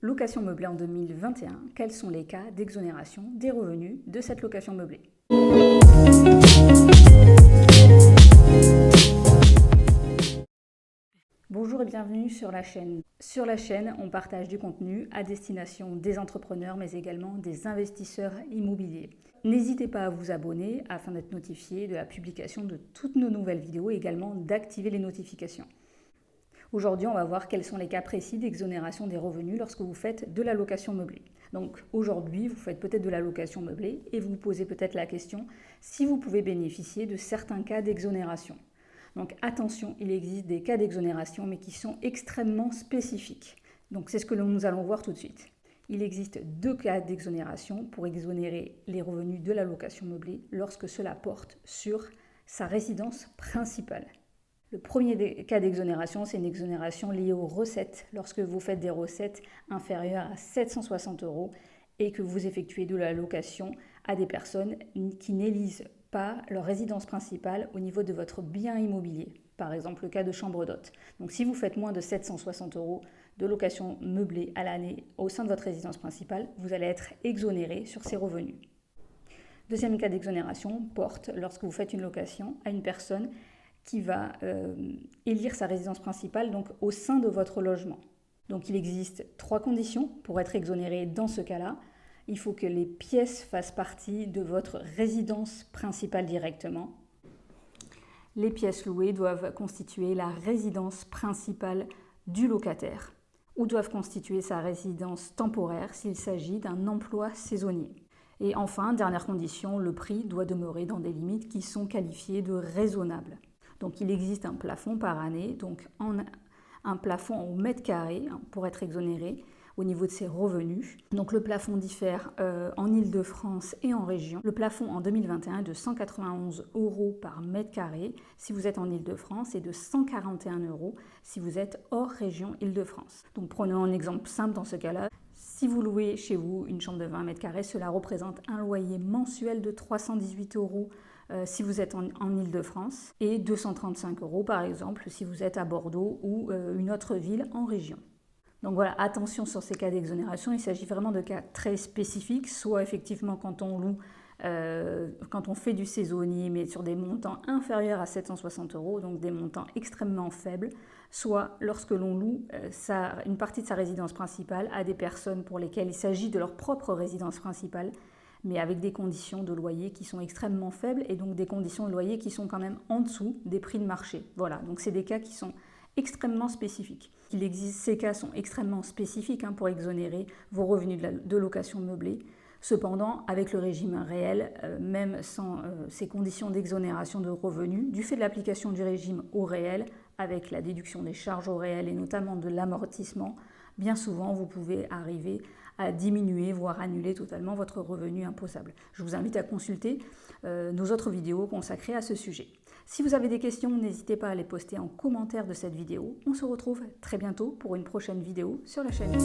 location meublée en 2021, quels sont les cas d'exonération des revenus de cette location meublée? Bonjour et bienvenue sur la chaîne. Sur la chaîne, on partage du contenu à destination des entrepreneurs mais également des investisseurs immobiliers. N'hésitez pas à vous abonner afin d'être notifié de la publication de toutes nos nouvelles vidéos et également d'activer les notifications. Aujourd'hui, on va voir quels sont les cas précis d'exonération des revenus lorsque vous faites de la location meublée. Donc aujourd'hui, vous faites peut-être de la location meublée et vous vous posez peut-être la question si vous pouvez bénéficier de certains cas d'exonération. Donc attention, il existe des cas d'exonération mais qui sont extrêmement spécifiques. Donc c'est ce que nous allons voir tout de suite. Il existe deux cas d'exonération pour exonérer les revenus de la location meublée lorsque cela porte sur sa résidence principale. Le premier cas d'exonération, c'est une exonération liée aux recettes. Lorsque vous faites des recettes inférieures à 760 € et que vous effectuez de la location à des personnes qui n'élisent pas leur résidence principale au niveau de votre bien immobilier. Par exemple, le cas de chambre d'hôte. Donc si vous faites moins de 760 € de location meublée à l'année au sein de votre résidence principale, vous allez être exonéré sur ces revenus. Deuxième cas d'exonération porte lorsque vous faites une location à une personne qui va élire sa résidence principale donc au sein de votre logement. Donc il existe 3 conditions pour être exonéré dans ce cas-là. Il faut que les pièces fassent partie de votre résidence principale directement. Les pièces louées doivent constituer la résidence principale du locataire ou doivent constituer sa résidence temporaire s'il s'agit d'un emploi saisonnier. Et enfin, dernière condition, le prix doit demeurer dans des limites qui sont qualifiées de raisonnables. Donc il existe un plafond par année, donc un plafond au mètre carré pour être exonéré au niveau de ses revenus. Donc le plafond diffère en Île-de-France et en région. Le plafond en 2021 est de 191 € par mètre carré si vous êtes en Île-de-France et de 141 € si vous êtes hors région Île-de-France. Donc prenons un exemple simple dans ce cas-là. Si vous louez chez vous une chambre de 20 mètres carrés, cela représente un loyer mensuel de 318 € si vous êtes en Île-de-France et 235 € par exemple si vous êtes à Bordeaux ou une autre ville en région. Donc voilà, attention sur ces cas d'exonération, il s'agit vraiment de cas très spécifiques, soit effectivement quand on loue, quand on fait du saisonnier mais sur des montants inférieurs à 760 €, donc des montants extrêmement faibles, soit lorsque l'on loue une partie de sa résidence principale à des personnes pour lesquelles il s'agit de leur propre résidence principale, mais avec des conditions de loyer qui sont extrêmement faibles et donc des conditions de loyer qui sont quand même en dessous des prix de marché. Voilà, donc c'est des cas qui sont extrêmement spécifiques. Ces cas sont extrêmement spécifiques pour exonérer vos revenus de location meublée. Cependant, avec le régime réel, même sans ces conditions d'exonération de revenus, du fait de l'application du régime au réel, avec la déduction des charges au réel et notamment de l'amortissement, bien souvent vous pouvez arriver à diminuer, voire annuler totalement votre revenu imposable. Je vous invite à consulter nos autres vidéos consacrées à ce sujet. Si vous avez des questions, n'hésitez pas à les poster en commentaire de cette vidéo. On se retrouve très bientôt pour une prochaine vidéo sur la chaîne.